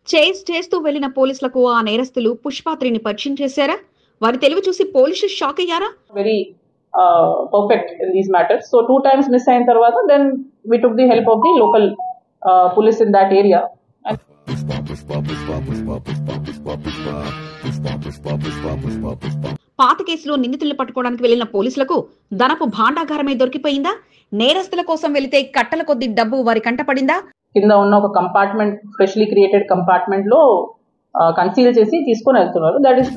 చేస్తూ వెళ్లిన పోలీసులకు ఆ నేరస్తులు పుష్పాత్రిని పరిచయం చేశారా? వారి తెలివి చూసి పోలీసులు షాక్ అయ్యారా? Very perfect in these matters. So 2 times miss అయిన తర్వాత then we took the help of the local police in that area. పాత కేసులో నిందితులను పట్టుకోవడానికి వెళ్లిన పోలీసులకు ధనపు భాండాగారమే దొరికిపోయిందా? నేరస్తుల కోసం వెళితే కట్టల కొద్ది డబ్బు వారి కంటపడిందా? కింద ఉన్న ఒక కంపార్ట్మెంట్, ఫ్రెష్లీ క్రియేటెడ్ కంపార్ట్మెంట్ లో కన్సీల్ చేసి తీసుకొని వెళ్తున్నారు. దట్ ఈస్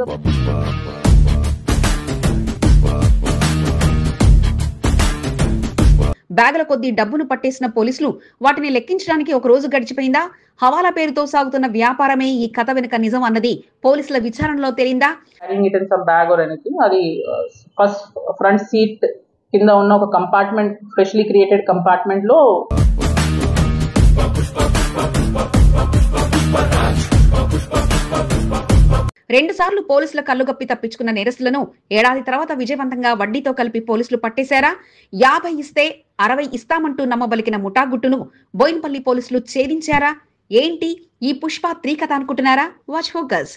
బ్యాగుల కొద్ది డబ్బును పట్టేసిన పోలీసులు వాటిని లెక్కించడానికి ఒక రోజు గడిచిపోయిందా? హవాలా పేరుతో సాగుతున్న వ్యాపారమే ఈ కథ వెనుక నిజం అన్నది పోలీసుల విచారణలో తేలిందా? బ్యాగ్ ఆర్ ఎనీథింగ్, అది ఫస్ట్ ఫ్రంట్ సీట్ కింద ఉన్న ఒక కంపార్ట్మెంట్, ఫ్రెష్లీ క్రియేటెడ్ కంపార్ట్మెంట్ లో రెండుసార్లు పోలీసుల కళ్ళుగప్పి తప్పించుకున్న నేరస్తులను ఏడాది తర్వాత విజయవంతంగా వడ్డీతో కలిపి పోలీసులు పట్టేశారా? 50 ఇస్తే 60 ఇస్తామంటూ నమ్మబలికిన ముఠాగుట్టును బోయిన్పల్లి పోలీసులు ఛేదించారా? ఏంటి ఈ పుష్ప 3 కథ అనుకుంటున్నారా? Watch focus.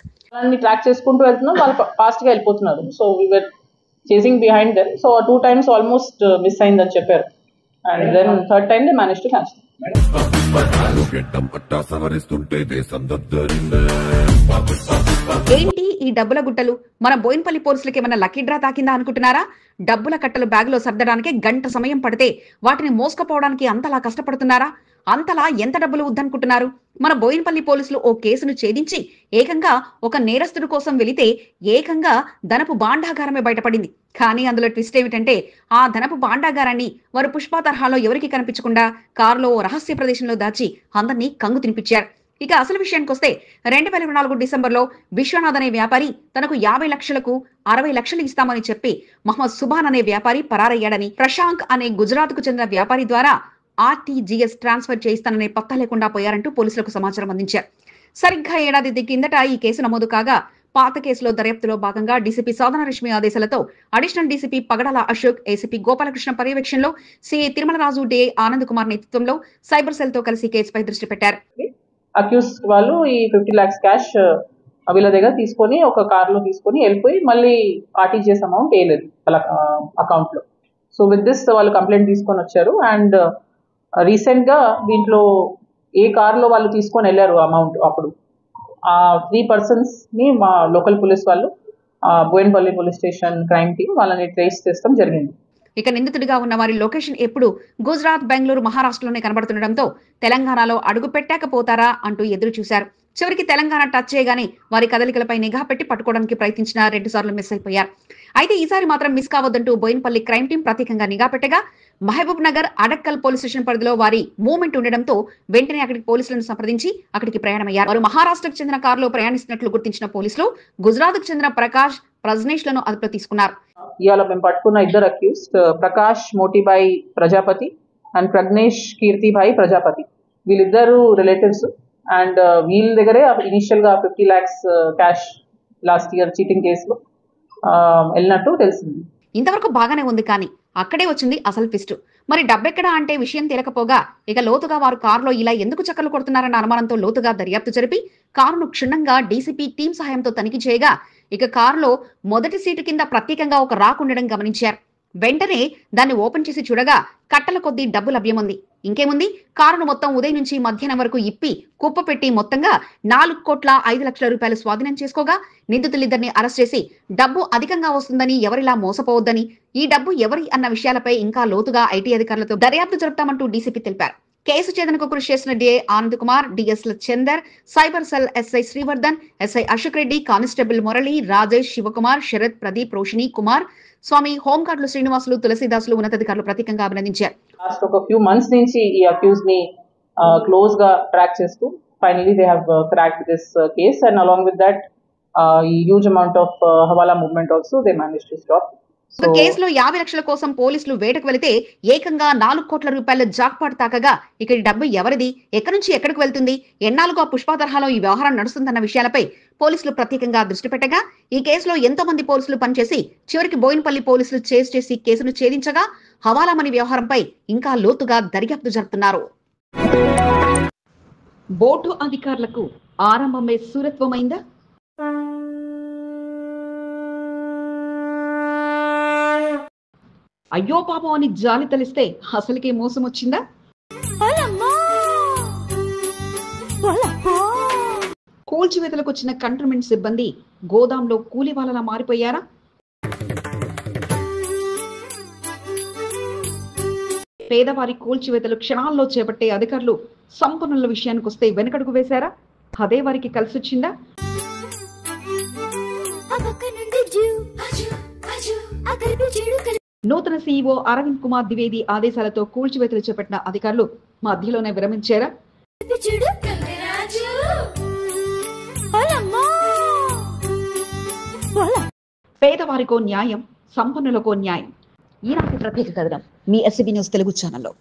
ట్రాక్ చేసుకుంటూ వెళ్తున్నాం, వాళ్ళు ఫాస్ట్ గా వెళ్ళిపోతున్నారు. So we were chasing behind them. So 2 times almost miss అయిందని చెప్పారు. And then third time they manage to catch. ఏంటి ఈ డబ్బుల గుట్టలు? మన బోయిన్పల్లి పోలీసులకి ఏమన్నా లక్కీ డ్రా తాకిందా అనుకుంటున్నారా? డబ్బుల కట్టలు బ్యాగులో సర్దడానికి గంట సమయం పడితే వాటిని మోసుకుపోవడానికి అంతలా కష్టపడుతున్నారా? అంతలా ఎంత డబ్బులు వద్దనుకుంటున్నారు? మన బోయిన్పల్లి పోలీసులు ఓ కేసును ఛేదించి ఏకంగా ఒక నేరస్తుడి కోసం వెళితే ఏకంగా ధనపు భాండాగారమే బయటపడింది. కానీ అందులో ట్విస్ట్ ఏమిటంటే ఆ ధనపు భాండాగారాన్ని వారు పుష్ప తరహాలో ఎవరికి కనిపించకుండా కారులో రహస్య ప్రదేశంలో దాచి అందరినీ కంగు తినిపించారు. ఇక అసలు విషయానికి వస్తే 2024 డిసెంబర్లో విశ్వనాథ్ అనే వ్యాపారి తనకు 50 లక్షలకు 60 లక్షలు ఇస్తామని చెప్పి మహమ్మద్ సుబాన్ అనే వ్యాపారి పరారయ్యాడని, ప్రశాంక్ అనే గుజరాత్ కు చెందిన వ్యాపారి ద్వారా RTGS ట్రాన్స్ఫర్ చేయిస్తాననే పత్తా లేకుండా పోయారంటూ పోలీసులకు సమాచారం అందించారు. సరిగ్గా ఏడాది కిందట ఈ కేసు నమోదు కాగా పాత కేసులో దర్యాప్తులో భాగంగా డీసీపీ సాధనలక్ష్మి ఆదేశాలతో అడిషనల్ డీసీపీ పగడాల అశోక్, ఏసీపీ గోపాలకృష్ణ పర్యవేక్షణలో సిఐ తిరుమలరాజు, డిఐ ఆనంద్ కుమార్ నేతృత్వంలో సైబర్ సెల్ తో కలిసి కేసుపై దృష్టి పెట్టారు. అక్యూజ్ వాళ్ళు ఈ 50 lakhs క్యాష్ వీళ్ళ దగ్గర తీసుకొని ఒక కార్ లో తీసుకొని వెళ్ళిపోయి మళ్ళీ RTGS అమౌంట్ వేయలేదు వాళ్ళ అకౌంట్ లో. సో విత్ దిస్ వాళ్ళు కంప్లైంట్ తీసుకొని వచ్చారు. అండ్ రీసెంట్ గా దీంట్లో ఏ కార్ లో వాళ్ళు తీసుకొని వెళ్ళారు అమౌంట్, అప్పుడు ఆ 3 persons ని మా లోకల్ పోలీస్ వాళ్ళు, Bowenpally police station crime team వాళ్ళని ట్రేస్ చేస్తాం జరిగింది. ఇక నిందితుడిగా ఉన్న వారి లొకేషన్ ఎప్పుడు గుజరాత్, బెంగళూరు, మహారాష్ట్రలోనే కనబడుతుండటంతో తెలంగాణలో అడుగు పెట్టాకపోతారా అంటూ ఎదురు చూశారు. చివరికి తెలంగాణ టచ్ చేయగానే వారి కదలికలపై నిఘా పెట్టి పట్టుకోవడానికి ప్రయత్నించిన 2 సార్లు మిస్ అయిపోయారు. అయితే ఈసారి మాత్రం మిస్ కావద్దంటూ బోయిన్పల్లి క్రైమ్ టీం ప్రత్యేకంగా నిఘా పెట్టగా మహబూబ్ నగర్ అడక్కల్ పోలీస్ స్టేషన్ పరిధిలో వారి మూవ్మెంట్ ఉండడంతో వెంటనే అక్కడికి పోలీసులను సంప్రదించి అక్కడికి ప్రయాణమయ్యారు. వారు మహారాష్ట్రకు చెందిన కారులో ప్రయాణిస్తున్నట్లు గుర్తించిన పోలీసులు గుజరాత్ కు చెందిన ప్రకాష్, ప్రజ్నేష్ లను అదుపులో తీసుకున్నారు. ఇవాళ మేము పట్టుకున్న ఇద్దరు అక్యూజ్డ్ ప్రకాష్ మోటిబాయి ప్రజాపతి అండ్ ప్రజ్నేష్ కీర్తిభాయ్ ప్రజాపతి, వీళ్ళిద్దరు రిలేటివ్స్. అండ్ వీళ్ళ దగ్గరే ఇనిషియల్ గా 50 lakhs cash last year cheating కేసులో వెళ్ళినట్టు తెలిసింది. ఇంతవరకు బాగానే ఉంది, కానీ అక్కడే వచ్చింది అసలు ట్విస్ట్. మరి డబ్బెక్కడా అంటే విషయం తేలకపోగా ఇక లోతుగా వారు కారులో ఇలా ఎందుకు చక్కలు కొడుతున్నారన్న అనుమానంతో లోతుగా దర్యాప్తు జరిపి కారును క్షుణ్ణంగా డీసీపీ టీం సహాయంతో తనిఖీ చేయగా ఇక కారులో మొదటి సీటు కింద ప్రత్యేకంగా ఒక రాక్ ఉండడం గమనించారు. వెంటనే దాన్ని ఓపెన్ చేసి చూడగా కట్టల కొద్దీ డబ్బు లభ్యముంది. ఇంకేముంది, కారును మొత్తం ఉదయం నుంచి మధ్యాహ్నం వరకు ఇప్పి కుప్ప పెట్టి మొత్తంగా 4,05,00,000 రూపాయలు స్వాధీనం చేసుకోగా నిందితులిద్దరిని అరెస్ట్ చేసి డబ్బు అధికంగా వస్తుందని, ఎవరిలా మోసపోవద్దని, ఈ డబ్బు ఎవరి అన్న విషయాలపై ఇంకా లోతుగా ఐటీ అధికారులతో దర్యాప్తు జరుపుతామంటూ డీసీపీ తెలిపారు. కేసు ఛేదనకు కృషి చేసిన డిఐ ఆనంద్ కుమార్, డిఎస్ల Chander, cyber cell SI Srivardhan, SI Ashok Reddy, constable Murali, Rajesh, Sivakumar, Sarath, Pradeep, Roshini Kumar, Swamy, హోంగార్డులు శ్రీనివాసులు, తులసీదాసులు ఉన్నతాధికారులు ప్రత్యేకంగా అభినందించారు. లాస్ట్ ఒక ఫ్యూ మంత్స్ నుంచి ఈ అక్యూజ్ ని క్లోజ్ గా ట్రాక్ చేస్తూ finally they have cracked this case. And along with that ఈ huge amount of hawala movement also they manage to stop. కేసులో 50 లక్షల కోసం పోలీసులు వేటకు వెళితే ఏకంగా 4 కోట్ల రూపాయల జాక్పాట్ తాకగా ఇక డబ్బు ఎవరిది, ఎక్కడి నుంచి ఎక్కడికి వెళ్తుంది, ఎన్నాళ్ళుగా పుష్ప తరహాలో ఈ వ్యవహారం నడుస్తుందన్న విషయాలపై పోలీసులు ప్రత్యేకంగా దృష్టి పెట్టగా ఈ కేసులో ఎంతో మంది పోలీసులు పనిచేసి చివరికి బోయిన్పల్లి పోలీసులు చేసి కేసును ఛేదించగా హవాలా మనీ వ్యవహారంపై ఇంకా లోతుగా దర్యాప్తు జరుపుతున్నారు. బోర్డు అధికారులకు ఆరంభమే సూరత్వమైందా? అయ్యో పాపం అని జాలి తలిస్తే అసలుకే మోసం వచ్చిందా? కూల్చివేతలకు వచ్చిన కంటోన్మెంట్ సిబ్బంది గోదాంలో కూలి వాళ్ళలా మారిపోయారా? పేదవారి కూల్చివేతలు క్షణాల్లో చేపట్టే అధికారులు సంపన్నుల విషయానికి వస్తే వెనకడుగు వేశారా? అదే వారికి కలిసొచ్చిందా? నూతన సీఈఓ అరవింద్ కుమార్ ద్వివేది ఆదేశాలతో కూల్చివేతలు చేపట్టిన అధికారులు మధ్యలోనే విరమించారా? పేదవారికో న్యాయం, సంపన్నులకో న్యాయం. ఈనాటి ప్రత్యేక కథనం మీ ఎస్సీబీ న్యూస్ తెలుగు ఛానల్లో.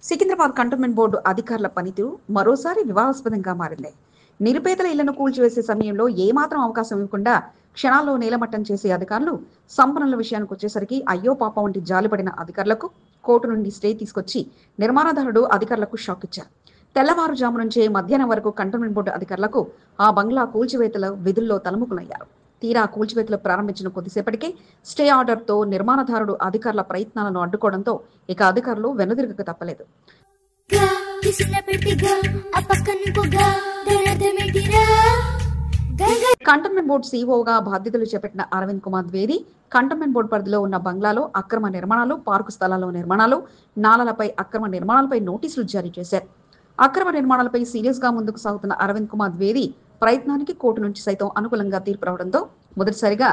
సికింద్రాబాద్ కంటోన్మెంట్ బోర్డు అధికారుల పనితీరు మరోసారి వివాదాస్పదంగా మారింది. నిరుపేదల ఇళ్లను కూల్చివేసే సమయంలో ఏమాత్రం అవకాశం ఇవ్వకుండా క్షణాల్లో నేలమట్టం చేసే అధికారులు సంపన్నుల విషయానికి వచ్చేసరికి అయ్యో పాప వంటి జాలిపడిన అధికారులకు కోర్టు నుండి స్టే తీసుకొచ్చి నిర్మాణదారుడు అధికారులకు షాక్ ఇచ్చారు. తెల్లవారుజాము నుంచే మధ్యాహ్నం వరకు కంటోన్మెంట్ బోర్డు అధికారులకు ఆ బంగ్లా కూల్చివేతల విధుల్లో తలముకులయ్యారు. తీరా కూల్చివేతలు ప్రారంభించిన కొద్దిసేపటికే స్టే ఆర్డర్తో నిర్మాణదారుడు అధికారుల ప్రయత్నాలను అడ్డుకోవడంతో ఇక అధికారులు వెనుదిరగక తప్పలేదు. కంటోన్మెంట్ బోర్డు సీఈఓగా బాధ్యతలు చేపట్టిన అరవింద్ కుమార్ ద్వివేది కంటోన్మెంట్ బోర్డు పరిధిలో ఉన్న బంగ్లాలో అక్రమ నిర్మాణాలు, పార్కు స్థలాల్లో నిర్మాణాలు, నాలాలపై అక్రమ నిర్మాణాలపై నోటీసులు జారీ చేశారు. అక్రమ నిర్మాణాలపై సీరియస్ గా ముందుకు సాగుతున్న అరవింద్ కుమార్ ద్వివేది ప్రయత్నానికి కోర్టు నుంచి సైతం అనుకూలంగా తీర్పు రావడంతో మొదటిసారిగా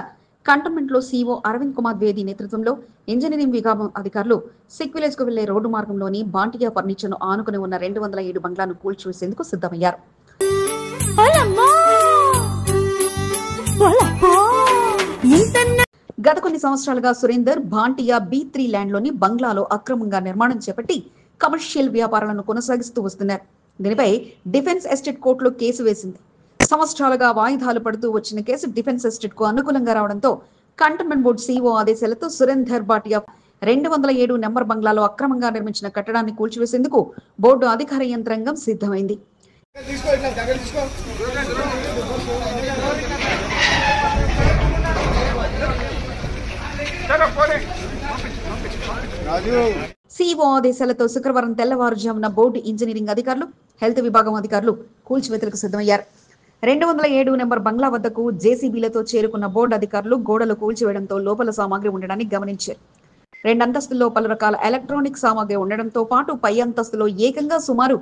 కంటోన్మెంట్ లో సీఈఓ అరవింద్ కుమార్ ద్వివేది నేతృత్వంలో ఇంజనీరింగ్ విభాగం అధికారులు సిక్ విలేజ్ కు వెళ్లే రోడ్డు మార్గంలోని బాంటియా ఫర్నిచర్ ను ఆనుకుని ఉన్న 207 బంగ్లాను కూల్చివేసేందుకు సిద్ధమయ్యారు. గత కొన్ని సంవత్సరాలుగా సురేందర్ బాంటియా B3 ల్యాండ్ లోని బంగ్లాలో అక్రమంగా నిర్మాణం చేపట్టి కమర్షియల్ వ్యాపారాలను కొనసాగిస్తూ వస్తున్నారు. దీనిపై డిఫెన్స్ ఎస్టేట్ కోర్టులో కేసు వేసింది. సంవత్సరాలుగా వాయిదాలు పడుతూ వచ్చిన కేసు డిఫెన్స్ ఎస్టేట్ కు అనుకూలంగా రావడంతో కంటోన్మెంట్ బోర్డు సీఈఓ ఆదేశాలతో సురేందర్ బాటియా 207 నెంబర్ బంగ్లాలో అక్రమంగా నిర్మించిన కట్టడాన్ని కూల్చివేసేందుకు బోర్డు అధికార యంత్రాంగం సిద్ధమైంది. సీఈఓ ఆదేశాలతో శుక్రవారం తెల్లవారుజామున బోర్డు ఇంజనీరింగ్ అధికారులు, హెల్త్ విభాగం అధికారులు కూల్చివేతలకు సిద్ధమయ్యారు. 207 నెంబర్ బంగ్లా వద్దకు జేసీబీలతో చేరుకున్న బోర్డు అధికారులు గోడలు కూల్చివేయడంతో లోపల సామాగ్రి ఉండడాన్ని గమనించారు. 2 అంతస్తుల్లో పలు రకాల ఎలక్ట్రానిక్ సామాగ్రి ఉండడంతో పాటు పై అంతస్తులో ఏకంగా సుమారు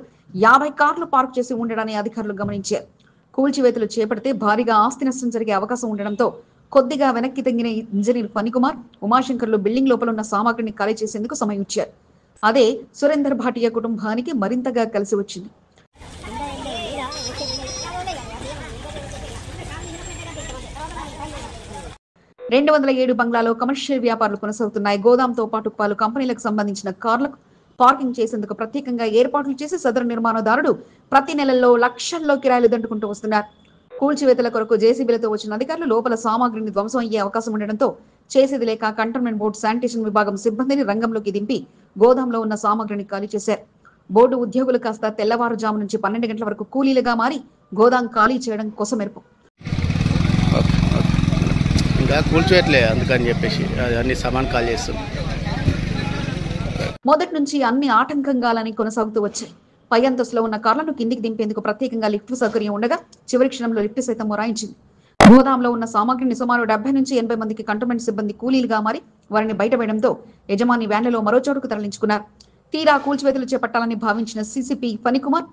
50 కార్లు పార్క్ చేసి ఉండడాన్ని అధికారులు గమనించారు. కూల్చివేతలు చేపడితే భారీగా ఆస్తి నష్టం జరిగే అవకాశం ఉండడంతో కొద్దిగా వెనక్కి తగ్గిన ఇంజనీర్ ఫణికుమార్, ఉమాశంకర్లు బిల్డింగ్ లోపల ఉన్న సామాగ్రిని ఖాళీ చేసేందుకు సమయం ఇచ్చారు. అదే సురేందర్ భాటియా కుటుంబానికి మరింతగా కలిసి వచ్చింది. రెండు 207 బంగ్లాలో కమర్షియల్ వ్యాపారాలు కొనసాగుతున్నాయి. గోదాంతో పాటు పలు కంపెనీలకు సంబంధించిన కార్లకు పార్కింగ్ చేసేందుకు ప్రత్యేకంగా ఏర్పాట్లు చేసి సదరు నిర్మాణదారుడు ప్రతి నెలల్లో లక్షల్లో కిరాయిలు దండుకుంటూ వస్తున్నారు. కూల్చివేతల కొరకు జేసీబీలతో వచ్చిన అధికారులు లోపల సామాగ్రిని ధ్వంసం అయ్యే అవకాశం ఉండడంతో చేసేది లేక కంటోన్మెంట్ బోర్డు శానిటేషన్ విభాగం సిబ్బందిని రంగంలోకి దింపి గోదాంలో ఉన్న సామాగ్రిని ఖాళీ చేశారు. బోర్డు ఉద్యోగులు కాస్త తెల్లవారుజాము నుంచి 12 గంటల వరకు కూలీలుగా మారి గోదాం ఖాళీ చేయడం కోసమెరుపు. మొదటి నుంచి అన్ని ఆటంకంగాలని కొనసాగుతూ వచ్చాయి. పై అంతస్తులో ఉన్న కార్లను కిందికి దింపేందుకు ప్రత్యేకంగా లిఫ్ట్ సౌకర్యం ఉండగా చివరి క్షణంలో లిఫ్ట్ సైతం మొరాయించింది. గోదాంలో ఉన్న సామాగ్రిని సుమారు 70 నుంచి 80 మందికి కంటోన్మెంట్ సిబ్బంది కూలీలుగా మారి వారిని బయటవేయడంతో యజమాని వ్యాన్లలో మరో చోటుకు తరలించుకున్నారు. తీరా కూల్చివేతలు చేపట్టాలని భావించిన CCP Phanikumar,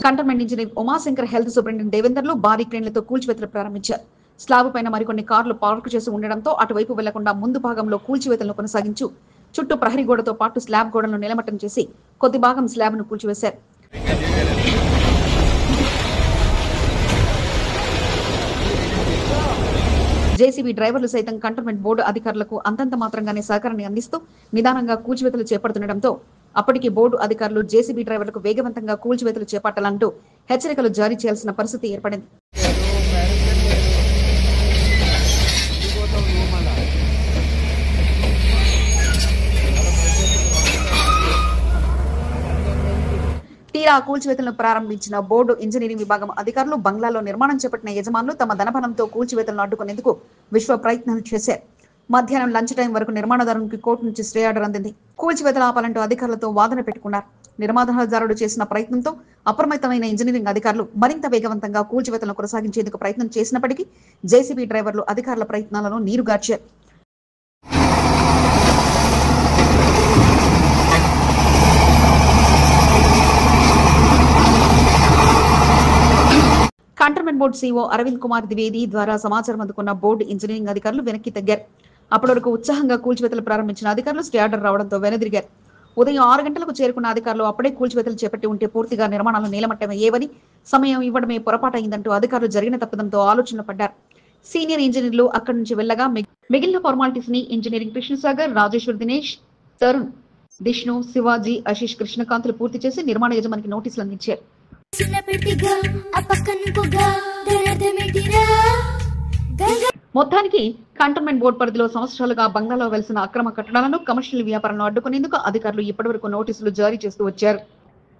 cantonment engineer Umashankar, health superintendent దేవేందర్లు భారీ క్రేన్లతో కూల్చివేతలు ప్రారంభించారు. స్లాబ్ పైన మరికొన్ని కార్లు పార్కు చేసి ఉండడంతో అటువైపు వెళ్లకుండా ముందు భాగంలో కూల్చివేతలను కొనసాగించు చుట్టూ ప్రహరీ గోడతో పాటు స్లాబ్ గోడలను నిలమట్టం చేసి కొద్ది భాగం స్లాబ్ ను కూల్చివేశారు. జేసీబీ డ్రైవర్లు సైతం కంటోన్మెంట్ బోర్డు అధికారులకు అంతంత మాత్రంగానే సహకారాన్ని అందిస్తూ నిదానంగా కూల్చివేతలు చేపడుతుండటంతో అప్పటికి బోర్డు అధికారులు జేసీబీ డ్రైవర్లకు వేగవంతంగా కూల్చివేతలు చేపట్టాలంటూ హెచ్చరికలు జారీ చేయాల్సిన పరిస్థితి ఏర్పడింది. తీరా కూల్చివేతలను ప్రారంభించిన బోర్డు ఇంజనీరింగ్ విభాగం అధికారులు బంగ్లాలో నిర్మాణం చేపట్టిన యజమానులు తమ ధనబలంతో కూల్చివేతలను అడ్డుకునేందుకు విశ్వ ప్రయత్నాలు చేశారు. మధ్యాహ్నం లంచ్ టైం వరకు నిర్మాణదారునికి కోర్టు నుంచి స్టే ఆర్డర్ అందింది. కూల్చివేతలు ఆపాలంటూ అధికారులతో వాదన పెట్టుకున్నారు. నిర్మాణదారుడు చేసిన ప్రయత్నంతో అప్రమత్తమైన ఇంజనీరింగ్ అధికారులు మరింత వేగవంతంగా కూల్చివేతలను కొనసాగించేందుకు ప్రయత్నం చేసినప్పటికీ జేసీబీ డ్రైవర్లు అధికారుల ప్రయత్నాలను నీరుగార్చారు. Cantonment board CO Arvind Kumar Dwivedi ద్వారా సమాచారం అందుకున్న బోర్డు ఇంజనీరింగ్ అధికారులు వెనక్కి తగ్గారు. అప్పటి వరకు ఉత్సాహంగా కూల్చివేతలు ప్రారంభించిన అధికారులు స్టే ఆర్డర్ రావడంతో వెనుదిరిగారు. ఉదయం 6 గంటలకు చేరుకున్న అధికారులు అప్పుడే కూల్చివేతలు చేపట్టి ఉంటే పూర్తిగా నిర్మాణాలు నీలమట్టమయ్యేవని, సమయం ఇవ్వడమే పొరపాటైందంటూ అధికారులు జరిగిన తప్పిదంతో ఆలోచనలు పడ్డారు. సీనియర్ ఇంజనీర్లు అక్కడి నుంచి వెళ్లగా మిగిలిన ఫార్మాలిటీస్ ని ఇంజనీరింగ్ కృష్ణసాగర్, రాజేశ్వర్, దినేష్, తరుణ్, విష్ణు, శివాజీ, ఆశీష్, కృష్ణకాంత్లు పూర్తి చేసి నిర్మాణ యజమానికి నోటీసులు అందించారు. మొత్తానికి కంటోన్మెంట్ బోర్డు పరిధిలో సంవత్సరాలుగా బంగ్లాలో వెలిసిన అక్రమ కట్టడాలను, కమర్షియల్ వ్యాపారాలను అడ్డుకునేందుకు అధికారులు ఇప్పటివరకు నోటీసులు జారీ చేస్తూ వచ్చారు.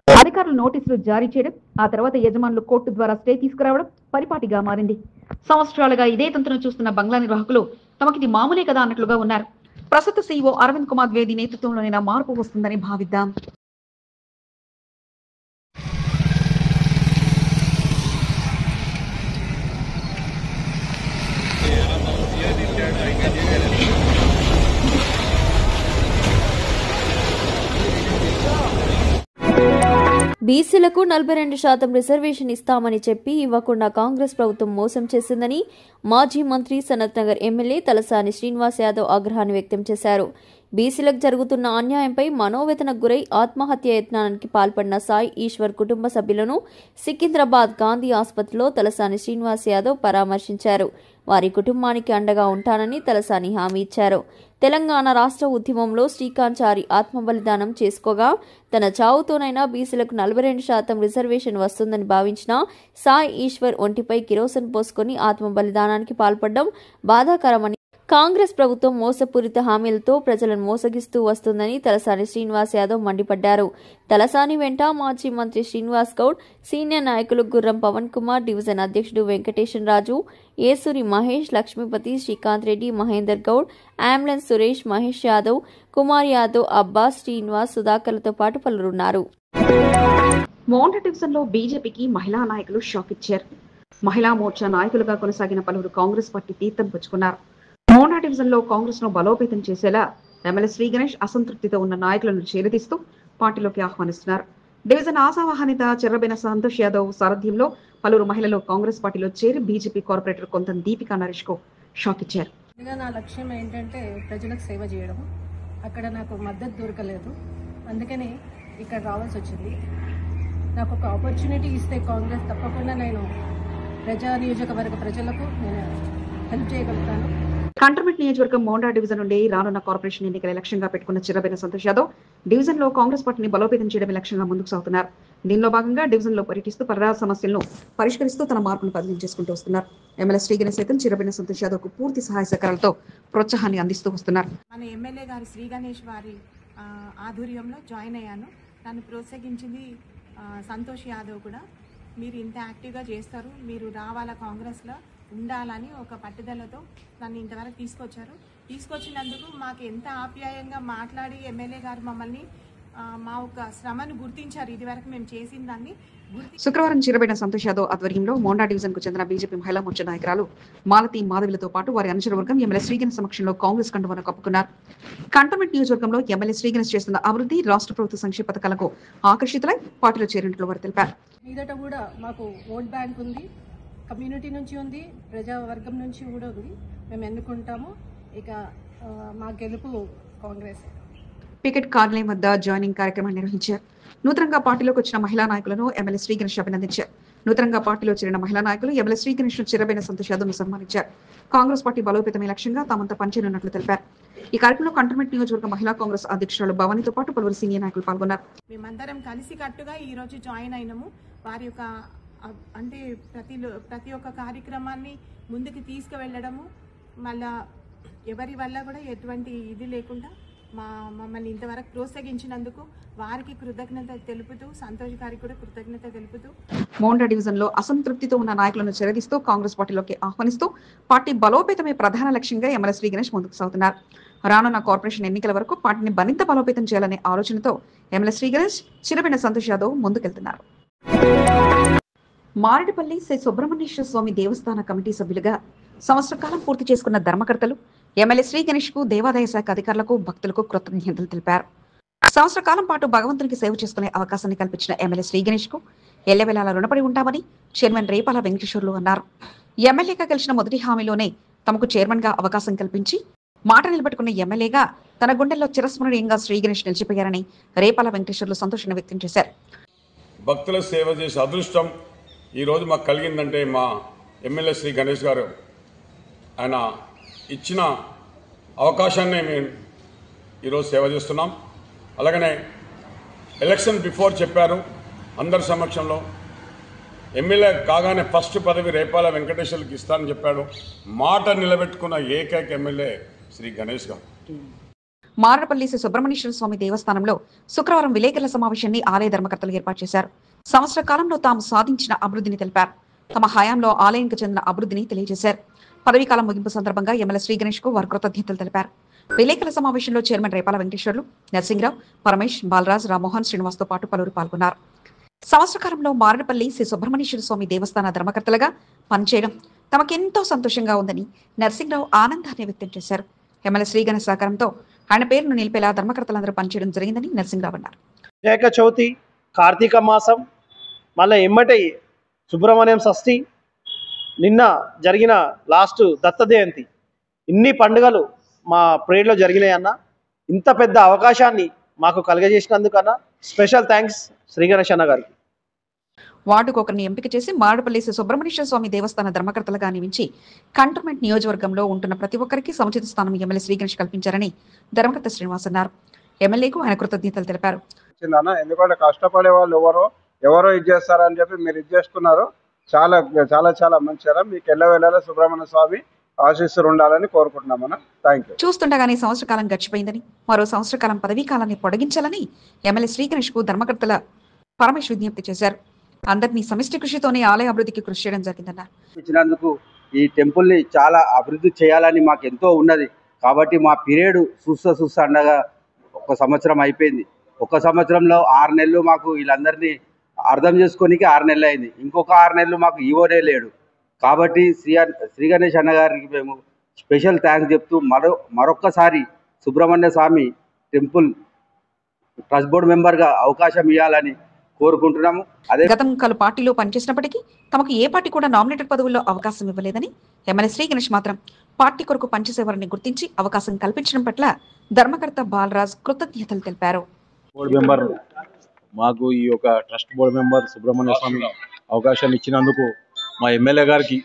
అధికారులు నోటీసులు జారీ చేయడం, ఆ తర్వాత యజమానులు కోర్టు ద్వారా స్టే తీసుకురావడం పరిపాటిగా మారింది. సంవత్సరాలుగా ఇదే తంతును చూస్తున్న బంగ్లా నిర్వాహకులు తమకిది మామూలే కదా అన్నట్లుగా ఉన్నారు. ప్రస్తుత సీఈఓ అరవింద్ కుమార్ ద్వివేది నేతృత్వంలోనైనా మార్పు వస్తుందని భావిద్దాం. బీసీలకు 42% రిజర్వేషన్ ఇస్తామని చెప్పి ఇవ్వకుండా కాంగ్రెస్ ప్రభుత్వం మోసం చేసిందని మాజీ మంత్రి సనత్ నగర్ ఎమ్మెల్యే తలసాని శ్రీనివాస్ యాదవ్ ఆగ్రహాన్ని వ్యక్తం చేశారు. బీసీలకు జరుగుతున్న అన్యాయంపై మనోవేదనకు గురై ఆత్మహత్య యత్నానికి పాల్పడిన సాయి ఈశ్వర్ కుటుంబ సభ్యులను సికింద్రాబాద్ గాంధీ ఆసుపత్రిలో తలసాని శ్రీనివాస్ యాదవ్ పరామర్శించారు. వారి కుటుంబానికి అండగా ఉంటానని తలసాని హామీ ఇచ్చారు. తెలంగాణ రాష్ట్ర ఉద్యమంలో శ్రీకాంత్ ఆత్మబలిదానం చేసుకోగా తన చావుతోనైనా బీసీలకు 42% రిజర్వేషన్ వస్తుందని భావించిన సాయి ఈశ్వర్ ఒంటిపై కిరోసిన్ పోసుకొని ఆత్మబలిదానానికి పాల్పడడం బాధాకరమని, కాంగ్రెస్ ప్రభుత్వం మోసపూరిత హామీలతో ప్రజలను మోసగిస్తూ వస్తుందని తలసాని శ్రీనివాస్ యాదవ్ మండిపడ్డారు. తలసాని వెంట మాజీ మంత్రి శ్రీనివాస్ గౌడ్, సీనియర్ నాయకులు గుర్రం పవన్ కుమార్, డివిజన్ అధ్యక్షుడు వెంకటేశ్వర రాజు, ఏసూరి మహేష్, లక్ష్మీపతి, శ్రీకాంత్ రెడ్డి, మహేందర్ గౌడ్, అంబులెన్స్ సురేష్, మహేష్ యాదవ్, కుమార్ యాదవ్, అబ్బాస్, శ్రీనివాస్, సుధాకర్లతో పాటు పలువురున్నారు. మోండా డివిజన్ లో బీజేపీకి మహిళా నాయకులు షాక్ ఇచ్చారు. మహిళా మోర్చా నాయకులుగా కొనసాగిన పలువురు కాంగ్రెస్ పార్టీ తీర్థం పుచ్చుకున్నారు. మోండా డివిజన్ లో కాంగ్రెస్ ను బలోపేతం చేసేలా ఎమ్మెల్యే శ్రీ గణేష్ అసంతృప్తితో ఉన్న నాయకులను చేరదీస్తూ పార్టీలోకి ఆహ్వానిస్తున్నారు. డివిజన్ ఆశావాహనిత చెర్రబెన సంతోష్ యాదవ్ సారథ్యంలో పలువురు మహిళలు కాంగ్రెస్ పార్టీలో చేరి బీజేపీ కార్పొరేటర్ కొంత దీపికా నరేష్ కు షాక్ ఇచ్చారు. నా లక్ష్యం ఏంటంటే ప్రజలకు సేవ చేయడం. అక్కడ నాకు మద్దతు దొరకలేదు, అందుకని ఇక్కడ రావాల్సి వచ్చింది. నాకు ఒక ఆపర్చునిటీ ఇస్తే కాంగ్రెస్ తప్పకుండా నేను నియోజకవర్గ ప్రజలకు నేను హెల్ప్ చేయగలుగుతాను. కంటోన్మెంట్ నియోజకవర్గం మోండా డివిజన్ నుండి రానున్న కార్పొరేషన్ ఎన్నికల లక్ష్యంగా పెట్టుకున్న చిర్రబెన సంతోష్ యాదవ్ డివిజన్ లో కాంగ్రెస్ పార్టీని బలోపేతం చేయడమే లక్ష్యంగా ముందుకు సాగుతున్నారు. దీనిలో భాగంగా డివిజన్ లో పర్యటిస్తూ పర్యావరణ సమస్యలను పరిష్కరిస్తూ తన మార్పును బదిలీ చేసుకుంటూ వస్తున్నారు. ఎమ్మెల్యే శ్రీ గణేష్ సైతం చిర్రబెన సంతోష్ యాదవ్ కు పూర్తి సహాయ సహకారాలతో ప్రోత్సాహాన్ని అందిస్తూ వస్తున్నారు. మన ఎమ్మెల్యే గారు శ్రీ గణేష్ వారి ఆధ్వర్యంలో జాయిన్ అయ్యాను. నన్ను ప్రోత్సహించింది సంతోష్ యాదవ్ కూడా. మీరు ఇంత యాక్టివ్గా చేస్తారు, మీరు రావాలా కాంగ్రెస్లో ఉండాలని ఒక పట్టుదలతో నన్ను ఇంతవరకు తీసుకొచ్చినందుకు మాకు ఎంత ఆప్యాయంగా మాట్లాడి ఎమ్మెల్యే గారు మమ్మల్ని మా ఒక శ్రమను గుర్తించారు. ఇది వరకు మేము చేసిన దాన్ని శుక్రవారం చిరబెన సంతోష్ యాదవ్ ఆధ్వర్యంలో మోండా డివిజన్ కు చెందిన బీజేపీ మహిళా మోర్చా నాయకురాలు మాలతి మాధవిలతో పాటు వారి అనుచర వర్గం ఎమ్మెల్యే శ్రీగణేష్ సమక్షంలో కాంగ్రెస్ కండువాను కప్పుకున్నారు. కంటోన్మెంట్ నియోజకవర్గంలో ఎమ్మెల్యే శ్రీగణేష్ చేస్తున్న అభివృద్ధి, రాష్ట్ర ప్రభుత్వ సంక్షేమ పథకాలకు ఆకర్షితులై పార్టీలో చేరినట్లు వారు తెలిపారు. మీదట కూడా మాకు ఓట్ బ్యాంక్ ఉంది, కమ్యూనిటీ నుంచి ఉంది, ప్రజావర్గం నుంచి కూడా ఉంది. మేము ఎన్నుకుంటాము. ఇక మా గెలుపు కాంగ్రెస్. పికెట్ కార్యాలయం వద్ద జాయినింగ్ కార్యక్రమాన్ని నిర్వహించారు. నూతనంగా పార్టీలోకి వచ్చిన మహిళా నాయకులను ఎమ్మెల్యే శ్రీ గణేష్ అభినందించారు. నూతనంగా పార్టీలో చేరిన మహిళా నాయకులు ఎమ్మెల్యే శ్రీ గణేష్ ను చిరబెన సంతోష్ యాదవ్ ను సన్మానించారు. కాంగ్రెస్ పార్టీ బలోపేతమే లక్ష్యంగా తామంతా పనిచేయనున్నట్లు తెలిపారు. ఈ కార్యక్రమంలో కంటోన్మెంట్ నియోజకవర్గ మహిళా కాంగ్రెస్ అధ్యక్షురాలు భవానీతో పాటు పలువురు సీనియర్ నాయకులు పాల్గొన్నారు. మేమందరం కలిసి కట్టుగా ఈ రోజు జాయిన్ అయినాము. వారి యొక్క అంటే ప్రతి ఒక్క కార్యక్రమాన్ని ముందుకు తీసుకువెళ్ళడము, మళ్ళా ఎవరి వల్ల కూడా ఎటువంటి ఇది లేకుండా మమ్మల్ని ఇంతవరకు ప్రోత్సహించినందుకు వారికి కృతజ్ఞత తెలుపుతూ, సంతోష్ గారికి కూడా కృతజ్ఞత తెలుపుతూ, మోండా డివిజన్ లో అసంతృప్తితో ఉన్న నాయకులను చెరదీస్తూ కాంగ్రెస్ పార్టీలోకి ఆహ్వానిస్తూ పార్టీ బలోపేతమే ప్రధాన లక్ష్యంగా ఎమ్మెల్యే శ్రీ గణేష్ ముందుకు సాగుతున్నారు. రానున్న కార్పొరేషన్ ఎన్నికల వరకు పార్టీని మరింత బలోపేతం చేయాలనే ఆలోచనతో ఎమ్మెల్యే శ్రీ గణేష్, చిరబిన సంతోష్ యాదవ్ ముందుకెళ్తున్నారు. మారేడుపల్లి శ్రీ సుబ్రహ్మణ్యేశ్వర స్వామి దేవస్థాన కమిటీ సభ్యులుగా సంవత్సర కాలం పూర్తి చేసుకున్న ధర్మకర్తలు ఎమ్మెల్యే శ్రీ గణేష్ కు దేవాదాయ శాఖ అధికారులకు, భక్తులకు కృతజ్ఞతలు తెలిపారు. సంవత్సర కాలం పాటు భగవంతునికి సేవ చేసుకునే అవకాశాన్ని కల్పించిన ఎమ్మెల్యే శ్రీ గణేష్ కు ఎల్లవేళలా రుణపడి ఉంటామని చైర్మన్ రేపాల వెంకటేశ్వర్లు అన్నారు. ఎమ్మెల్యేగా గెలిచిన మొదటి హామీలోనే తమకు చైర్మన్ గా అవకాశం కల్పించి మాట నిలబెట్టుకున్న ఎమ్మెల్యేగా తన గుండెల్లో చిరస్మరణీయంగా శ్రీ గణేష్ నిలిచిపోయారని రేపాల వెంకటేశ్వర్లు సంతోషాన్ని వ్యక్తం చేశారు. భక్తుల సేవ చేసే అదృష్టం ఈరోజు మాకు కలిగిందంటే మా ఎమ్మెల్యే శ్రీ గణేష్ గారు ఆయన ఇచ్చిన అవకాశాన్ని మేము ఈరోజు సేవ చేస్తున్నాం. అలాగనే ఎలక్షన్ బిఫోర్ చెప్పారు అందరి సమక్షంలో, ఎమ్మెల్యే కాగానే ఫస్ట్ పదవి రేపాల వెంకటేశ్వర్కి ఇస్తానని చెప్పాడు. మాట నిలబెట్టుకున్న ఏకైక ఎమ్మెల్యే శ్రీ గణేష్ గారు. మారేడుపల్లి శ్రీ సుబ్రహ్మణ్యేశ్వర స్వామి దేవస్థానంలో శుక్రవారం విలేకరుల సమావేశాన్ని ఆలయ ధర్మకర్తలు ఏర్పాటు చేశారు. సంవత్సర కాలంలో తాము సాధించిన అభివృద్ధిని తెలిపారు. తమ హయాంలో ఆలయానికి చెందిన అభివృద్ధిని తెలియజేశారు. పదవీకాలం ముగింపు సందర్భంగా ఎమ్మెల్యే శ్రీ గణేష్ కు వారు కృతజ్ఞతలు తెలిపారు. విలేకరుల సమావేశంలో చైర్మన్ రేపాల వెంకటేశ్వర్లు, నరసింహరావు, పరమేష్, బాలరాజ్, రామ్మోహన్, శ్రీనివాస్ తో పాటు పలువురు పాల్గొన్నారు. సంవత్సర కాలంలో మారేడుపల్లి శ్రీ సుబ్రహ్మణ్యేశ్వర స్వామి దేవస్థాన ధర్మకర్తలుగా పనిచేయడం తమకెంతో సంతోషంగా ఉందని నరసింహరావు ఆనందాన్ని వ్యక్తం చేశారు. ఎమ్మెల్యే శ్రీ గణేష్ సహకారంతో ఆయన పేరును నిలిపేలా ధర్మకర్తలందరూ పనిచేయడం జరిగిందని నరసింహరావు అన్నారు. వినాయక చవితి, కార్తీక మాసం, మళ్ళీ ఎమ్మటి సుబ్రహ్మణ్యం షష్ఠి, నిన్న జరిగిన లాస్ట్ దత్త జయంతి, ఇన్ని పండుగలు మా ప్రేయర్లో జరిగినాయి అన్న. ఇంత పెద్ద అవకాశాన్ని మాకు కలగజేసినందుకన్నా స్పెషల్ థ్యాంక్స్ శ్రీ గణేష్ అన్న గారికి. వార్డుకు ఒకరిని ఎంపిక చేసి మారేడుపల్లి శ్రీ సుబ్రహ్మణ్యేశ్వర స్వామి దేవస్థాన ధర్మకర్తలుగా నియమించి కంటోన్మెంట్ నియోజకవర్గంలో ఉంటున్న ప్రతి ఒక్కరికి సముచిత స్థానం ఎమ్మెల్యే శ్రీ గణేష్ కల్పించారని ధర్మకర్త శ్రీనివాస్ అన్నారు. ఎమ్మెల్యేకు ఆయన కృతజ్ఞతలు తెలిపారు. ఎందుకంటే కష్టపడే వాళ్ళు ఎవరో ఇది చేస్తారని చెప్పి మీరు ఇది చేసుకున్నారు. చాలా చాలా చాలా మంచిగా మీకు ఎల్లవేళలా సుబ్రహ్మణ్య స్వామి ఆశీస్సులు ఉండాలని కోరుకుంటున్నామన్నా. Thank you. చూస్తుండగానే సంవత్సర కాలం గడిచిపోయిందని, మరో సంవత్సర కాలం పదవీ కాలాన్ని పొడిగించాలని ఎమ్మెల్యే శ్రీ గణేష్ కు ధర్మకర్తల పరమేష్ విజ్ఞప్తి చేశారు. అందరినీ సమిష్టి కృషితోనే ఆలయ అభివృద్ధికి కృషి చేయడం జరిగిందన్నారు. ఇచ్చినందుకు ఈ టెంపుల్ ని చాలా అభివృద్ధి చేయాలని మాకు ఎంతో ఉన్నది. కాబట్టి మా పీరియడ్ చూస్తా అండగా ఒక సంవత్సరం అయిపోయింది. ఒక సంవత్సరంలో 6 నెలలు మాకు వీళ్ళందరినీ అర్థం చేసుకోనికి 6 నెలలు అయింది. ఇంకొక 6 నెలలు మాకు ఈవోనే లేడు. కాబట్టి శ్రీ గణేష్ అన్నగారికి మేము స్పెషల్ థ్యాంక్స్ చెప్తూ మరొక్కసారి సుబ్రహ్మణ్య స్వామి టెంపుల్ ట్రస్ట్ బోర్డు మెంబర్గా అవకాశం ఇవ్వాలని కోరుకుంటున్నాము. అదే గతంలో పార్టీలో పనిచేసినప్పటికీ తమకు ఏ పార్టీ కూడా నామినేటెడ్ పదవుల్లో అవకాశం ఇవ్వలేదని, ఎమ్మెల్యే శ్రీ గణేష్ మాత్రం పార్టీ కొరకు పనిచేసేవారిని గుర్తించి అవకాశం కల్పించడం పట్ల ధర్మకర్త బాలరాజ్ కృతజ్ఞతలు తెలిపారు. బోర్డు మెంబర్ మాకు ఈ యొక్క trust board member Subrahmanya Swamy అవకాశాన్ని ఇచ్చినందుకు మా ఎమ్మెల్యే గారికి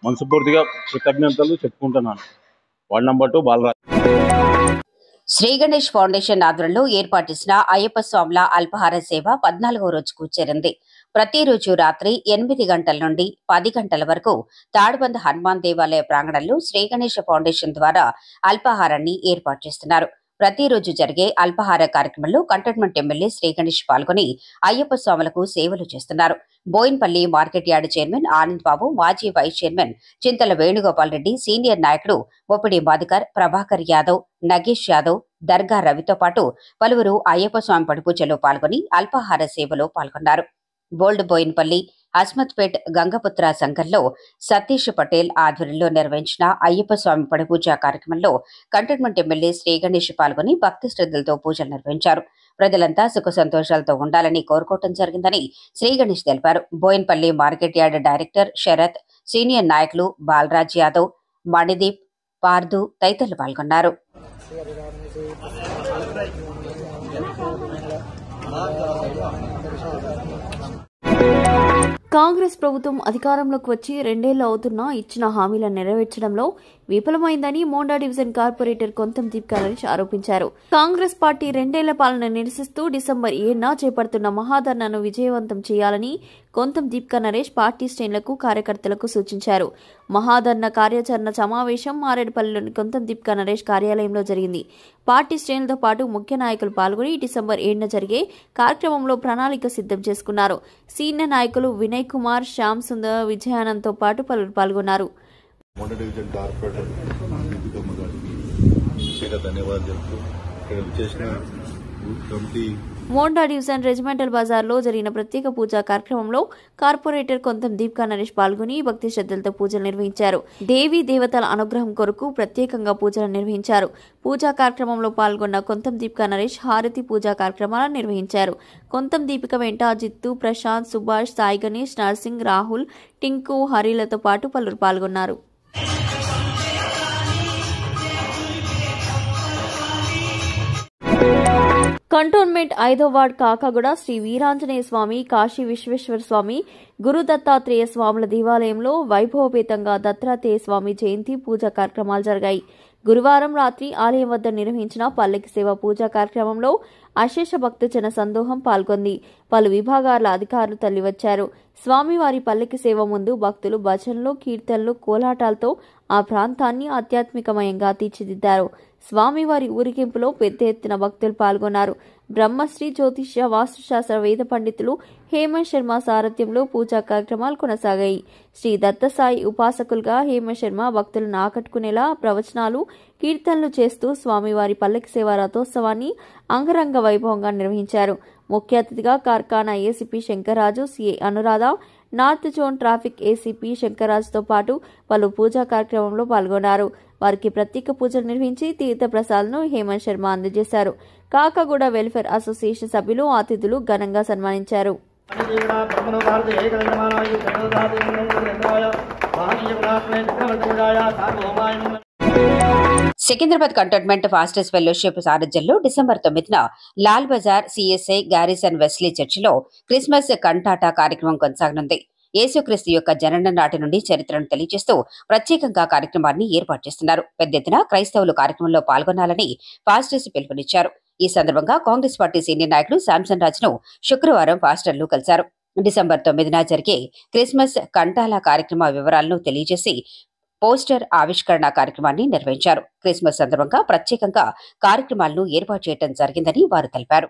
మనస్ఫూర్తిగా కృతజ్ఞతలు చెప్పుకుంటున్నాను. Ward number 2 Balraj. Shri Ganesh foundation ఆధ్వర్యంలో ఏర్పాటు చేసిన అయ్యప్ప స్వాముల అల్పాహార సేవ 14వ రోజుకు చేరింది. ప్రతిరోజు రాత్రి 8 గంటల నుండి 10 గంటల వరకు తాడుబంద హనుమాన్ దేవాలయ ప్రాంగణంలో శ్రీ గణేష్ ఫౌండేషన్ ద్వారా అల్పాహారాన్ని ఏర్పాటు చేస్తున్నారు. ప్రతిరోజు జరిగే అల్పాహార కార్యక్రమంలో కంటోన్మెంట్ ఎమ్మెల్యే శ్రీ గణేష్ పాల్గొని అయ్యప్ప స్వాములకు సేవలు చేస్తున్నారు. Bowenpally market yard chairman Anand Babu, మాజీ vice chairman Chintala Venugopal Reddy, senior నాయకుడు బొప్పిడి మధుకర్, ప్రభాకర్ యాదవ్, నగేష్ యాదవ్, దర్గా రవితో పాటు పలువురు అయ్యప్ప స్వామి పడిపూజలో పాల్గొని అల్పాహార సేవలో పాల్గొన్నారు. బోల్డ్ బోయిన్పల్లి అస్మత్పేట్ గంగపుత్ర సంఘంలో సతీష్ పటేల్ ఆధ్వర్యంలో నిర్వహించిన అయ్యప్ప స్వామి పడిపూజ కార్యక్రమంలో కంటోన్మెంట్ ఎమ్మెల్యే శ్రీ గణేష్ పాల్గొని భక్తి శ్రద్ధలతో పూజలు నిర్వహించారు. ప్రజలంతా సుఖ సంతోషాలతో ఉండాలని కోరుకోవడం జరిగిందని శ్రీ గణేష్ తెలిపారు. Bowenpally market yard director Sarath, senior నాయకులు బాలరాజ్ యాదవ్, మణిదీప్, పార్దు తదితరులు పాల్గొన్నారు. కాంగ్రెస్ ప్రభుత్వం అధికారంలోకి వచ్చి 2 ఏళ్లు అవుతున్నా ఇచ్చిన హామీలను నెరవేర్చడంలో విఫలమైందని మోండా డివిజన్ కార్పొరేటర్ కొంతం దీపికా నరేష్ ఆరోపించారు. కాంగ్రెస్ పార్టీ 2 ఏళ్ల పాలన నిరసిస్తూ డిసెంబర్ 7న చేపడుతున్న మహాధర్నాను విజయవంతం చేయాలని కొంతం దీపికా నరేష్ పార్టీ శ్రేణులకు కార్యకర్తలకు సూచించారు. మహాధర్ణ కార్యాచరణ సమావేశం మారేడుపల్లిలోని కొంతం దీపికా నరేష్ కార్యాలయంలో జరిగింది. పార్టీ శ్రేణులతో పాటు ముఖ్య నాయకులు పాల్గొని డిసెంబర్ 7న జరిగే కార్యక్రమంలో ప్రణాళిక సిద్ధం చేసుకున్నారు. సీనియర్ నాయకులు వినయ్ కుమార్, శ్యామ్ సుందర్, విజయానంద్తో పాటు పలువురు పాల్గొన్నారు. మోండా డివిజన్ రెజిమెంటల్ బజార్లో జరిగిన ప్రత్యేక పూజా కార్యక్రమంలో కార్పొరేటర్ కొంతం దీపికా నరేష్ పాల్గొని భక్తి శ్రద్ధలతో పూజలు నిర్వహించారు. దేవీ దేవతల అనుగ్రహం కొరకు ప్రత్యేకంగా పూజలు నిర్వహించారు. పూజా కార్యక్రమంలో పాల్గొన్న కొంతం దీపికా నరేష్ హారతి పూజా కార్యక్రమాలను నిర్వహించారు. కొంతం దీపిక వెంట జిత్తు, ప్రశాంత్, సుభాష్, సాయి గణేష్, నర్సింగ్, రాహుల్, టింకు, హరిలతో పాటు పలువురు పాల్గొన్నారు. కంటోన్మెంట్ 5వ వార్డ్ కాకాగూడ శ్రీ వీరాంజనేయ స్వామి, కాశీ విశ్వేశ్వర స్వామి, గురు దత్తాత్రేయ స్వాముల దేవాలయంలో వైభవపేతంగా దత్తాత్రేయ స్వామి జయంతి పూజా కార్యక్రమాలు జరిగాయి. గురువారం రాత్రి ఆలయం వద్ద నిర్వహించిన పల్లకి సేవ పూజా కార్యక్రమంలో అశేష భక్తజన సందోహం పాల్గొంది. పలు విభాగాల అధికారులు తరలివచ్చారు. స్వామివారి పల్లకి సేవ ముందు భక్తులు భజనలు, కీర్తనలు, కోలాటాలతో ఆ ప్రాంతాన్ని ఆధ్యాత్మికమయంగా తీర్చిదిద్దారు. స్వామివారి ఊరికింపులో పెద్ద ఎత్తున భక్తులు పాల్గొన్నారు. బ్రహ్మశ్రీ జ్యోతిష్య వాస్తుశాస్త్ర వేద పండితులు హేమంత్ శర్మ సారథ్యంలో పూజా కార్యక్రమాలు కొనసాగాయి. శ్రీ దత్తసాయి ఉపాసకులుగా హేమంత్ శర్మ భక్తులను ఆకట్టుకునేలా ప్రవచనాలు, కీర్తనలు చేస్తూ స్వామివారి పల్లకి సేవ రథోత్సవాన్ని అంగరంగ వైభవంగా నిర్వహించారు. ముఖ్య అతిథిగా Karkhana ACP Shankarraju, CI Anuradha, north zone traffic ACP శంకర్రాజుతో పాటు పలు పూజా కార్యక్రమంలో పాల్గొన్నారు. వారికి ప్రత్యేక పూజలు నిర్వహించి తీర్థ ప్రసాదాలను హేమంత్ శర్మ అందజేశారు. కాకాగూడ వెల్ఫేర్ అసోసియేషన్ సభ్యులు, అతిథులు ఘనంగా సన్మానించారు. సికింద్రాబాద్ కంటోన్మెంట్ ఫాస్టర్స్ ఫెలోషిప్ సారథ్యంలో డిసెంబర్ 9న Lal Bazaar CSI garrison Wesley చర్చిలో క్రిస్మస్ కంటాటా కార్యక్రమం కొనసాగనుంది. యేసుక్రీస్తు యొక్క జననం నాటి నుండి చరిత్రను తెలియజేస్తూ ప్రత్యేకంగా కార్యక్రమాన్ని ఏర్పాటు చేస్తున్నారు. పెద్ద ఎత్తున క్రైస్తవులు కార్యక్రమంలో పాల్గొనాలని పాస్టర్స్ పిలుపునిచ్చారు. ఈ సందర్భంగా కాంగ్రెస్ పార్టీ సీనియర్ నాయకుడు శాంసన్ రాజ్ను శుక్రవారం పాస్టర్లు కలిశారు. డిసెంబర్ 9న జరిగే క్రిస్మస్ కంటాల కార్యక్రమ వివరాలను తెలియజేసి పోస్టర్ ఆవిష్కరణ కార్యక్రమాన్ని నిర్వహించారు. క్రిస్మస్ సందర్భంగా ప్రత్యేకంగా కార్యక్రమాలను ఏర్పాటు చేయడం జరిగిందని వారు తెలిపారు.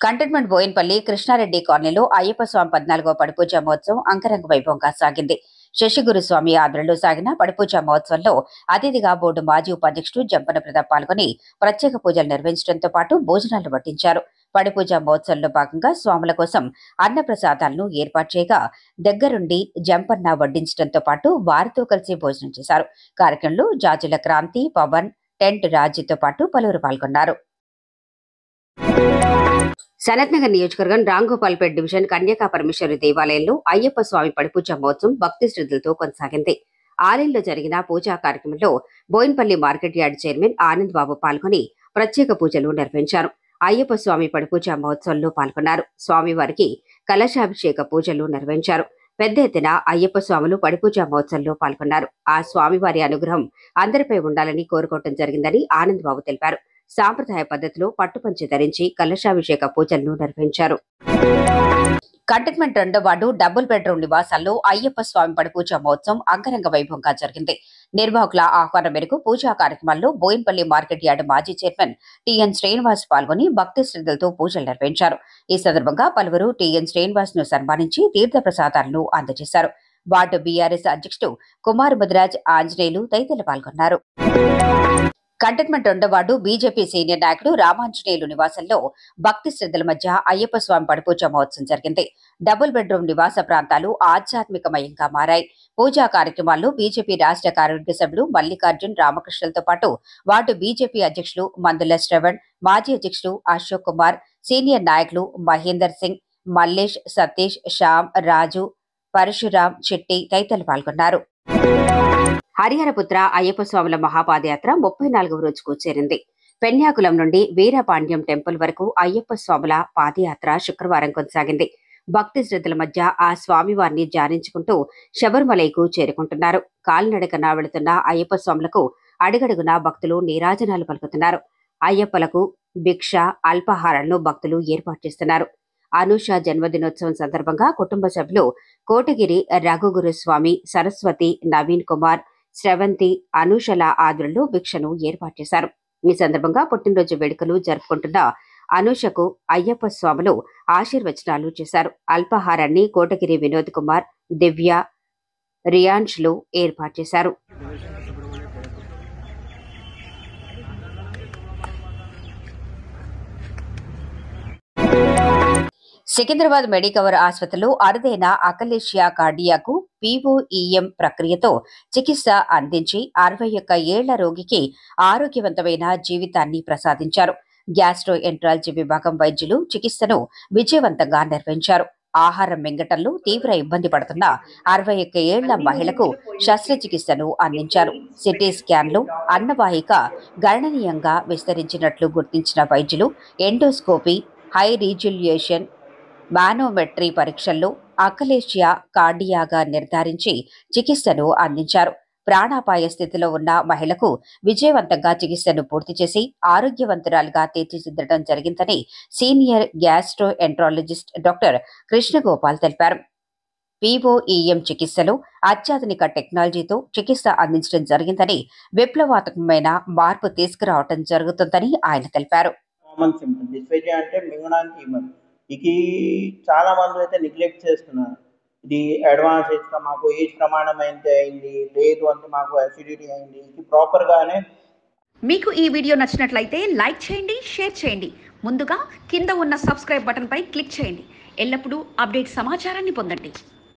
కంటోన్మెంట్ బోయిన్పల్లి కృష్ణారెడ్డి కాలనీలో అయ్యప్ప స్వామి 14వ పడిపూజ మహోత్సవం అంగరంగ వైభవంగా సాగింది. శశిగురు స్వామి ఆధ్వర్యంలో సాగిన పడిపూజ మహోత్సవంలో అతిథిగా బోర్డు మాజీ ఉపాధ్యక్షుడు జంపన ప్రతాప్ పాల్గొని ప్రత్యేక పూజలు నిర్వహించడంతో పాటు భోజనాలు వడ్డించారు. పడిపూజ మహోత్సవంలో భాగంగా స్వాముల కోసం అన్నప్రసాదాలను ఏర్పాటు చేయగా దగ్గరుండి జంపన్న వడ్డించడంతో పాటు వారితో కలిసి భోజనం చేశారు. కార్యక్రమంలో జాజుల క్రాంతి, పవన్, టెంట్ రాజుతో పాటు పలువురు పాల్గొన్నారు. సనత్ నగర్ నియోజకవర్గం రాంగోపాల్పేట్ డివిజన్ కన్యకా పరమేశ్వరి దేవాలయంలో అయ్యప్ప స్వామి పడిపూజ మహోత్సవం భక్తి శ్రద్ధలతో కొనసాగింది. ఆలయంలో జరిగిన పూజా కార్యక్రమంలో Bowenpally market yard chairman Anand Babu పాల్గొని ప్రత్యేక పూజలు నిర్వహించారు. అయ్యప్ప స్వామి పడిపూజ మహోత్సవంలో పాల్గొన్నారు. స్వామివారికి కలశాభిషేక పూజలు నిర్వహించారు. పెద్ద ఎత్తున అయ్యప్ప స్వాములు పడిపూజ మహోత్సవంలో పాల్గొన్నారు. ఆ స్వామివారి అనుగ్రహం అందరిపై ఉండాలని కోరుకోవడం జరిగిందని ఆనంద్ బాబు తెలిపారు. సాంప్రదాయ పద్ధతిలో పట్టుపంచె ధరించి కలశాభిషేక పూజలను నిర్వహించారు. కంటోన్మెంట్ 2వ వార్డు డబుల్ బెడ్రూమ్ నివాసాల్లో అయ్యప్ప స్వామి పడిపూజ మహోత్సవం అంగరంగ వైభవంగా జరిగింది. నిర్వాహకుల ఆహ్వానం మేరకు పూజా కార్యక్రమాల్లో బోయిన్పల్లి మార్కెట్ యార్డ్ మాజీ చైర్మన్ టిఎన్ శ్రీనివాస్ పాల్గొని భక్తి శ్రద్ధలతో పూజలు నిర్వహించారు. ఈ సందర్భంగా పలువురు టిఎన్ శ్రీనివాస్ ను సన్మానించి తీర్థ ప్రసాదాలను అందజేశారు. వార్డు బీఆర్ఎస్ అధ్యక్షుడు కుమార్ ముదిరాజ్, ఆంజనేయులు తదితరులు పాల్గొన్నారు. కంటోన్మెంట్ 2వ వార్డు బీజేపీ సీనియర్ నాయకుడు రామాంజనేయులు నివాసంలో భక్తి శ్రద్ధల మధ్య అయ్యప్ప స్వామి పడిపూజ మహోత్సవం జరిగింది. డబుల్ బెడ్రూమ్ నివాస ప్రాంతాలు ఆధ్యాత్మికమయంగా మారాయి. పూజా కార్యక్రమాల్లో బీజేపీ రాష్ట్ర కార్యవర్గ సభ్యులు మల్లికార్జున్, రామకృష్ణలతో పాటు వార్డు బీజేపీ అధ్యక్షులు మందుల శ్రవణ్, మాజీ అధ్యక్షులు అశోక్ కుమార్, సీనియర్ నాయకులు మహేందర్ సింగ్, మల్లేష్, సతీష్, శ్యామ్, రాజు, పరశురాం, చిట్టి తదితరులు పాల్గొన్నారు. హరిహరపుత్ర అయ్యప్ప స్వాముల మహాపాదయాత్ర 34వ రోజుకు చేరింది. పెన్యాకులం నుండి వీరపాండ్యం టెంపుల్ వరకు అయ్యప్ప స్వాముల పాదయాత్ర శుక్రవారం కొనసాగింది. భక్తి శ్రద్ధల మధ్య ఆ స్వామివారిని ధ్యానించుకుంటూ శబరిమలైకు చేరుకుంటున్నారు. కాలినడకన వెళుతున్న అయ్యప్ప స్వాములకు అడుగడుగునా భక్తులు నీరాజనాలు పలుకుతున్నారు. అయ్యప్పలకు భిక్ష, అల్పాహారాలను భక్తులు ఏర్పాటు చేస్తున్నారు. అనూష జన్మదినోత్సవం సందర్భంగా కుటుంబ సభ్యులు కోటగిరి రఘుగురుస్వామి, సరస్వతి, నవీన్ కుమార్, శ్రవంతి, అనూషల ఆధ్వర్యంలో భిక్షను ఏర్పాటు చేశారు. ఈ సందర్భంగా పుట్టినరోజు వేడుకలు జరుపుకుంటున్న అనూషకు అయ్యప్ప స్వాములు ఆశీర్వచనాలు చేశారు. అల్పాహారాన్ని కోటగిరి వినోద్ కుమార్, దివ్య, రియాన్ష్లు ఏర్పాటు చేశారు. సికింద్రాబాద్ మెడికవర్ ఆసుపత్రిలో అరుదైన అకలేషియా కార్డియాకు POEM ప్రక్రియతో చికిత్స అందించి 61 ఏళ్ల రోగికి ఆరోగ్యవంతమైన జీవితాన్ని ప్రసాదించారు. గ్యాస్ట్రోఎంట్రాలజీ విభాగం వైద్యులు చికిత్సను విజయవంతంగా నిర్వహించారు. ఆహారం మింగటంలో తీవ్ర ఇబ్బంది పడుతున్న 61 ఏళ్ల మహిళకు శస్త్రచికిత్సను అందించారు. సిటీ స్కాన్లో అన్నవాహిక గణనీయంగా విస్తరించినట్లు గుర్తించిన వైద్యులు ఎండోస్కోపీ, హై రిజల్యూషన్ మానోమెట్రీ పరీక్షల్లో అకలేషియా కార్డియాగా నిర్ధారించి చికిత్సను అందించారు. ప్రాణాపాయ స్థితిలో ఉన్న మహిళకు విజయవంతంగా చికిత్సను పూర్తి చేసి ఆరోగ్యవంతురాలుగా తీర్చిదిద్దడం జరిగిందని సీనియర్ గ్యాస్ట్రోఎంట్రాలజిస్ట్ డాక్టర్ కృష్ణగోపాల్ తెలిపారు. POEM చికిత్సలో అత్యాధునిక టెక్నాలజీతో చికిత్స అందించడం జరిగిందని, విప్లవాత్మకమైన మార్పు తీసుకురావడం జరుగుతుందని ఆయన తెలిపారు. డిస్ఫేజియా అంటే మింగడానికి ఇది చాలా మంది అయితే నెగ్లెక్ట్ చేస్తున్నారు. ఇది అడ్వాన్స్ ఏజ్, మాకు ఏజ్ ప్రమాణం అయితే అయింది, లేదు అంటే మాకు అసిడిటీ అయింది, ఇది ప్రాపర్గానే. మీకు ఈ వీడియో నచ్చినట్లయితే లైక్ చేయండి, షేర్ చేయండి. ముందుగా కింద ఉన్న సబ్స్క్రైబ్ బటన్పై క్లిక్ చేయండి. ఎల్లప్పుడూ అప్డేట్ సమాచారాన్ని పొందండి.